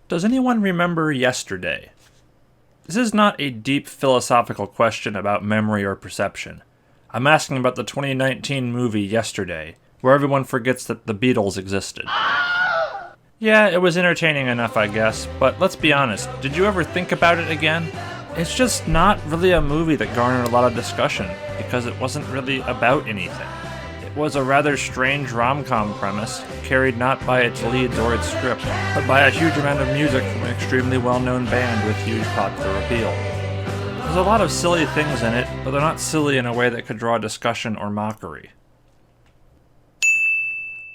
Does anyone remember yesterday? This is not a deep philosophical question about memory or perception. I'm asking about the 2019 movie Yesterday, where everyone forgets that the Beatles existed. Yeah, it was entertaining enough, I guess, but let's be honest, did you ever think about it again? It's just not really a movie that garnered a lot of discussion, because it wasn't really about anything. It was a rather strange rom-com premise, carried not by its leads or its script, but by a huge amount of music from an extremely well-known band with huge popular appeal. There's a lot of silly things in it, but they're not silly in a way that could draw discussion or mockery.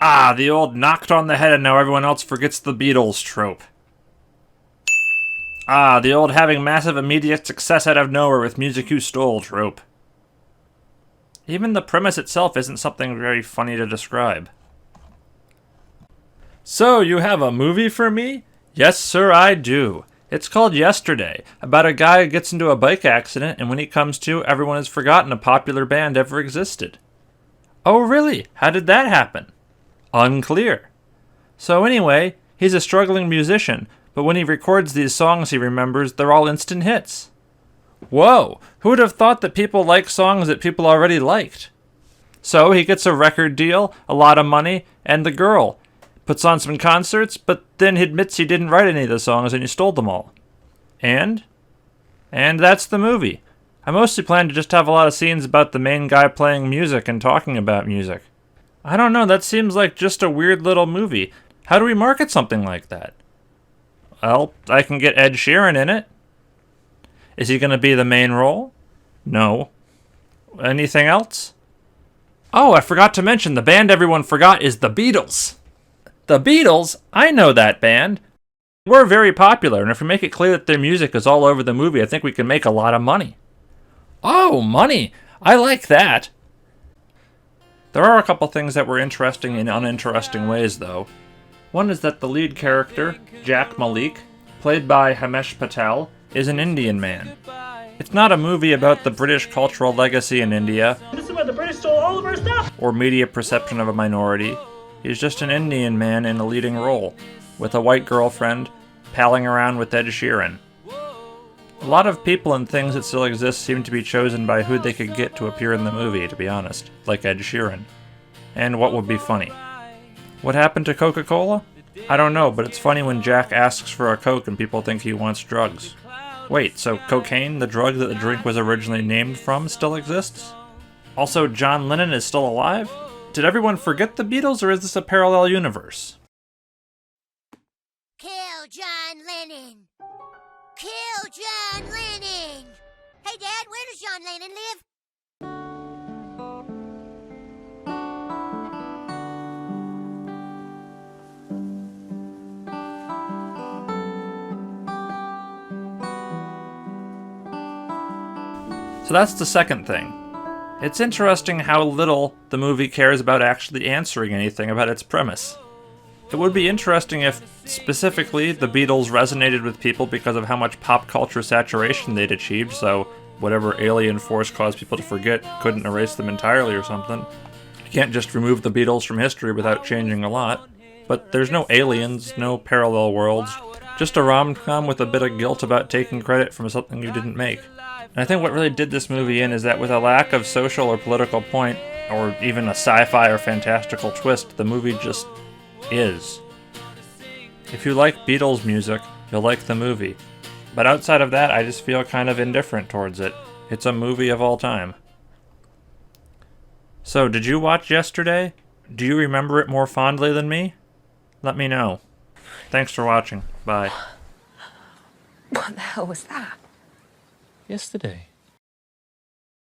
Ah, the old knocked on the head and now everyone else forgets the Beatles trope. Ah, the old having massive immediate success out of nowhere with music you stole trope. Even the premise itself isn't something very funny to describe. So, you have a movie for me? Yes, sir, I do. It's called Yesterday, about a guy who gets into a bike accident and when he comes to, everyone has forgotten a popular band ever existed. Oh, really? How did that happen? Unclear. So anyway, he's a struggling musician, but when he records these songs he remembers, they're all instant hits. Whoa, who would have thought that people like songs that people already liked? So he gets a record deal, a lot of money, and the girl. Puts on some concerts, but then he admits he didn't write any of the songs and he stole them all. And that's the movie. I mostly planned to just have a lot of scenes about the main guy playing music and talking about music. I don't know, that seems like just a weird little movie. How do we market something like that? Well, I can get Ed Sheeran in it. Is he going to be the main role? No. Anything else? Oh, I forgot to mention, the band everyone forgot is the Beatles. The Beatles? I know that band. We're very popular, and if we make it clear that their music is all over the movie, I think we can make a lot of money. Oh, money! I like that! There are a couple things that were interesting in uninteresting ways, though. One is that the lead character, Jack Malik, played by Himesh Patel, is an Indian man. It's not a movie about the British cultural legacy in India, This is where the British stole all of our stuff! or media perception of a minority. He's just an Indian man in a leading role, with a white girlfriend, palling around with Ed Sheeran. A lot of people and things that still exist seem to be chosen by who they could get to appear in the movie, to be honest, like Ed Sheeran. And what would be funny. What happened to Coca-Cola? I don't know, but it's funny when Jack asks for a Coke and people think he wants drugs. Wait, so cocaine, the drug that the drink was originally named from, still exists? Also, John Lennon is still alive? Did everyone forget the Beatles, or is this a parallel universe? Kill John Lennon! Kill John Lennon! Hey, Dad, where does John Lennon live? So that's the second thing. It's interesting how little the movie cares about actually answering anything about its premise. It would be interesting if, specifically, the Beatles resonated with people because of how much pop culture saturation they'd achieved, so whatever alien force caused people to forget couldn't erase them entirely or something. You can't just remove the Beatles from history without changing a lot. But there's no aliens, no parallel worlds, just a rom-com with a bit of guilt about taking credit from something you didn't make. And I think what really did this movie in is that with a lack of social or political point, or even a sci-fi or fantastical twist, the movie just is. If you like Beatles music, you'll like the movie. But outside of that, I just feel kind of indifferent towards it. It's a movie of all time. So, did you watch Yesterday? Do you remember it more fondly than me? Let me know. Thanks for watching. Bye. What the hell was that? Yesterday.